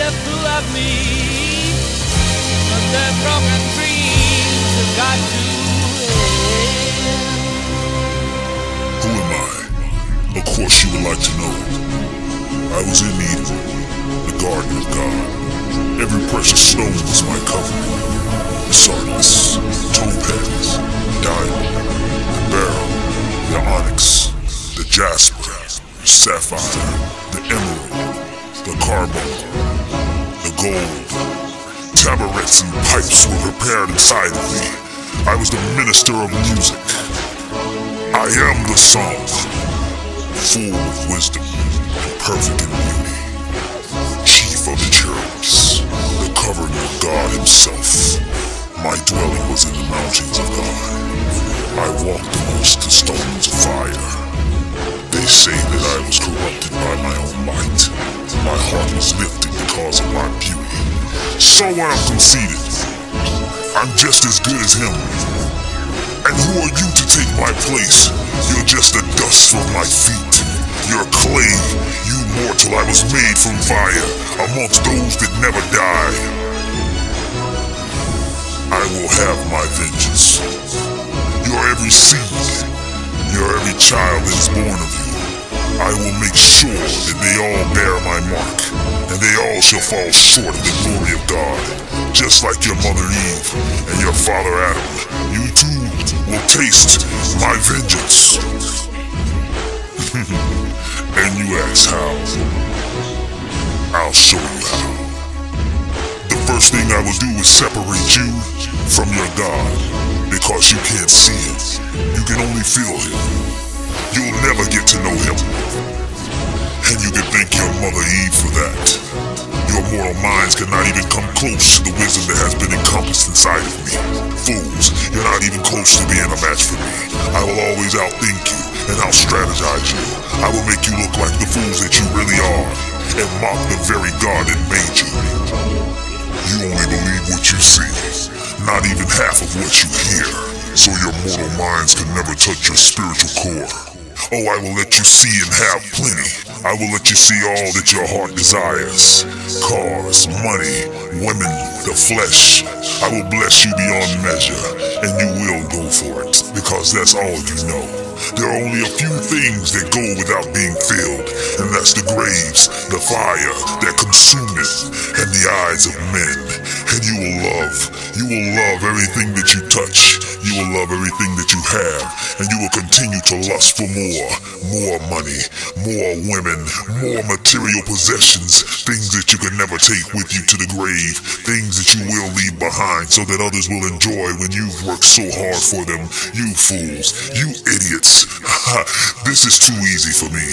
left to love me, but their broken dreams have got to end. Who am I? Of course you would like to know. I was in Eden, the garden of God. Every precious stone was my covering. The sardis, topaz, diamond, the beryl, the onyx, the jasper, sapphire, the emerald, the carbuncle, the gold. Tabarets and pipes were prepared inside of me. I was the minister of music. I am the song, full of wisdom, perfect in beauty. Chief of the cherubs, the covering of God himself. My dwelling was in the mountains of God. I walked amongst the stones of fire. They say that I was corrupted by my own might. My heart was lifted because of my beauty. So I'm conceited. I'm just as good as him. And who are you to take my place? You're just the dust from my feet. You're clay, you mortal. I was made from fire, amongst those that never die. I will have my vengeance. Your every seed, your every child that is born of you, I will make sure that they all bear my mark, and they all shall fall short of the glory of God. Just like your mother Eve and your father Adam, you too will taste my vengeance. And you ask how? I'll show you how. The first thing I will do is separate you from your God, because you can't see him. You can only feel him. You'll never get to know him. And you can thank your mother Eve for that. Your mortal minds cannot even come close to the wisdom that has been encompassed inside of me. Fools, you're not even close to being a match for me. I will always outthink you, and I'll strategize you. I will make you look like the fools that you really are, and mock the very God that made you. You only believe what you see, not even half of what you hear. So your mortal minds can never touch your spiritual core. Oh, I will let you see and have plenty. I will let you see all that your heart desires. Cars, money, women, the flesh. I will bless you beyond measure, and you will go for it, because that's all you know. There are only a few things that go without being filled, and that's the graves, the fire that consumeth, and the eyes of men. And you will love everything that you touch. You will love everything that you have, and you will continue to lust for more money, more women, more material possessions, things that you can never take with you to the grave, things that you will leave behind so that others will enjoy when you've worked so hard for them. You fools, you idiots. This is too easy for me.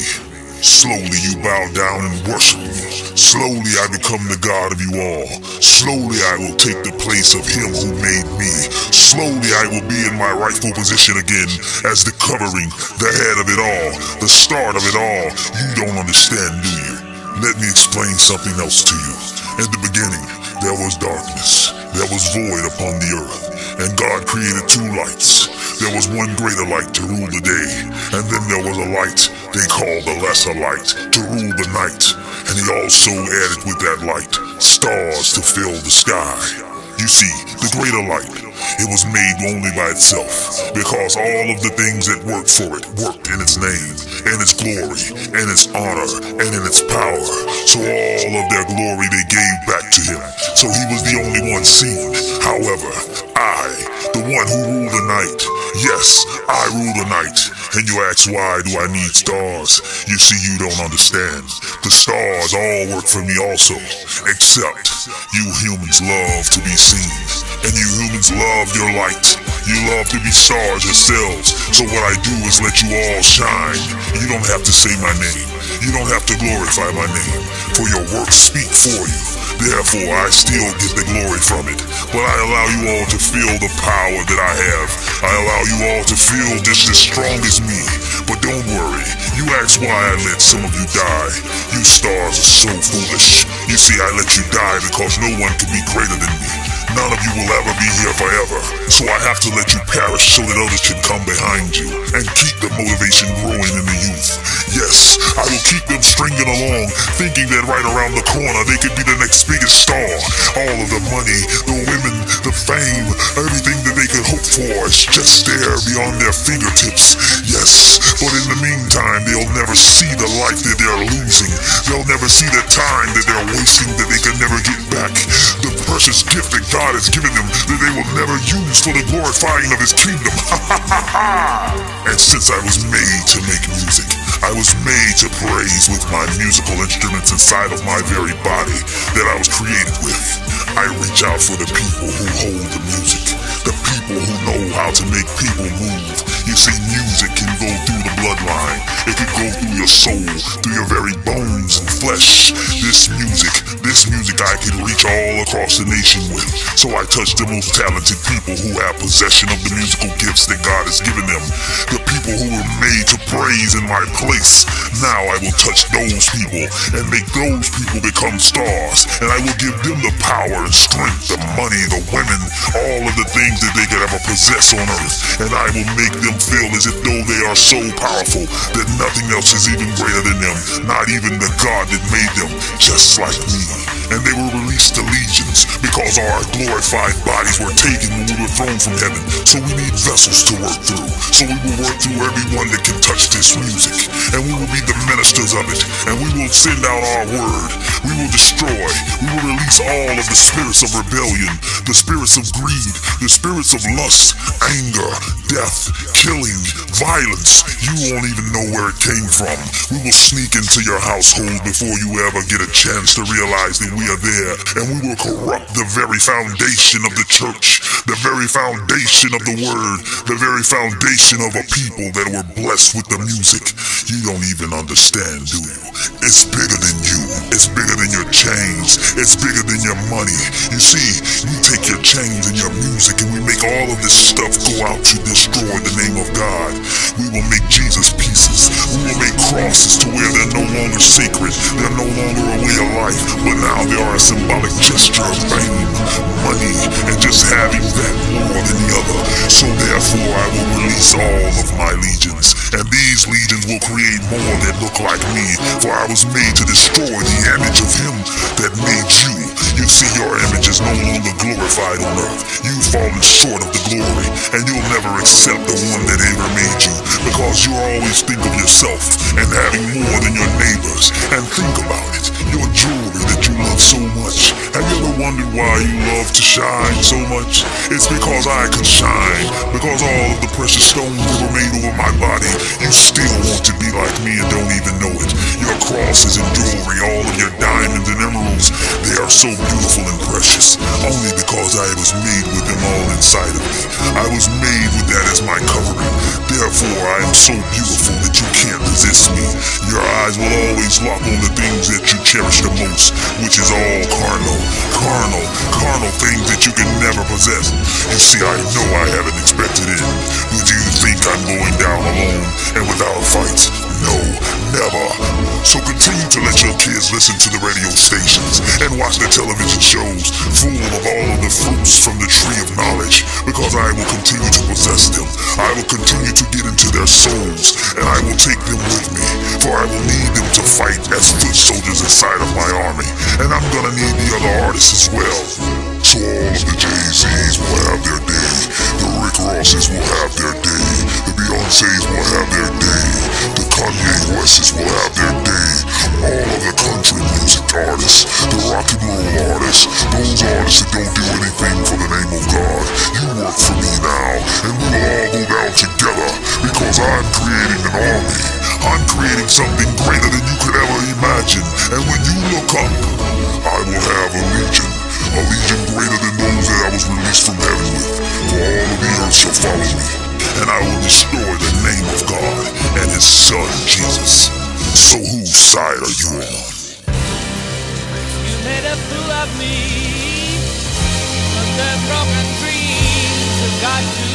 Slowly you bow down and worship me. Slowly I become the God of you all. Slowly I will take the place of him who made me. Slowly I will be in my rightful position again as the covering, the head of it all, the start of it all. You don't understand, do you? Let me explain something else to you. In the beginning, there was darkness. There was void upon the earth, and God created two lights. There was one greater light to rule the day, and then there was a light they called the lesser light to rule the night. And he also added with that light stars to fill the sky. You see, the greater light, it was made only by itself, because all of the things that worked for it worked in its name, in its glory, in its honor, and in its power. So all of their glory they gave back to him. So he was the only one seen. However, I, the one who ruled the night, yes, I rule the night. And you ask, why do I need stars? You see, you don't understand. The stars all work for me also, except you humans love to be seen. And you humans love your light. You love to be stars yourselves. So what I do is let you all shine. You don't have to say my name. You don't have to glorify my name, for your works speak for you. Therefore, I still get the glory from it. But I allow you all to feel the power that I have. I allow you all to feel just as strong as me. But don't worry. You ask why I let some of you die. You stars are so foolish. You see, I let you die because no one can be greater than me. None of you will ever be here forever, so I have to let you perish so that others can come behind you and keep the motivation growing in the youth. Yes, I will keep them stringing along, thinking that right around the corner they could be the next biggest star. All of the money, the women, the fame, everything that they could hope for is just there beyond their fingertips. Yes, but in the meantime, they'll never see the life that they're losing. They'll never see the time that they're wasting that they can never get back. The precious gift that God has given them that they will never use for the glorifying of His kingdom. And since I was made to make music, I was made to praise with my musical instruments inside of my very body that I was created with. I reach out for the people who hold the music, the people who know how to make people move. You see, music can go through the bloodline. It can go through your soul, through your very bones and flesh. This music I can reach all across the nation with. So I touch the most talented people who have possession of the musical gifts that God has given them. The people who were made to praise in my place. Now I will touch those people and make those people become stars. And I will give them the power and strength, the money, the women, all of the things that they could ever possess on earth. And I will make them feel as if though they are so powerful that nothing else is even greater than them. Not even the God that made them, just like me. And they were released to legions because our glorified bodies were taken when we were thrown from heaven. So we need vessels to work through. So we will work through everyone that can touch this music. And we will be the ministers of it. And we will send out our word. We will destroy. We will release all of the spirits of rebellion, the spirits of greed, the spirits of lust, anger, death, killing, violence. You won't even know where it came from. We will sneak into your household before you ever get a chance to realize that we are there, and we will corrupt the very foundation of the church, the very foundation of the word, the very foundation of a people that were blessed with the music. You don't even understand, do you? It's bigger than you. It's bigger than your chains. It's bigger than your money. You see, we take your chains and your music and we make all of this stuff go out to destroy the name of God. We will make Jesus pieces. We will make crosses to where they're no longer sacred. They're no longer a way of life, but now they are a symbolic gesture of fame, money, and just having that more than the other. So therefore I will release all of my legions, and these legions will create more that look like me, for I was made to destroy the image of Him that made you. You see, your image is no longer glorified on earth. You've fallen short of the glory, and you'll never accept the one that ever made you, because you always think of yourself and having more than your neighbors. And think about it, your jewelry that you love so much. Have you ever wondered why you love to shine so much? It's because I could shine, because all of the precious stones that were made over my body, you still want to be like me and don't even know it. Your crosses and jewelry, all of your diamonds and emeralds, they are so beautiful and precious, only because I was made with them all inside of me. I was made with that as my covering. Therefore, I am so beautiful that you can't resist me. Your eyes will always lock on the things that you cherish the most, which is all carnal things that you can never possess. You see, I know I have an expected end. But do you think I'm going down alone and without a fight? No, never. So continue to let your kids listen to the radio stations and watch the television shows full of all of the fruits from the tree of knowledge, because I will continue to possess them. I will continue to get into their souls, and I will take them with me, for I will need them to fight as foot soldiers inside of my army, and I'm gonna need the other artists as well. So all of the Jay-Z's will have their day, the Rick Rosses will have their day, the Beyoncés will have their day, the corny'uses will have their day, all of the country music artists, the rock and roll artists, those artists that don't do anything for the name of God. You work for me now, and we will all go down together, because I'm creating an army. I'm creating something greater than you could ever imagine, and when you look up, I will have a legion greater than those that I was released from heaven with, for all of the earth shall follow me, and I will destroy the name of God and His Son, Jesus. So whose side are you on? You made a fool of me, but the broken dreams have got to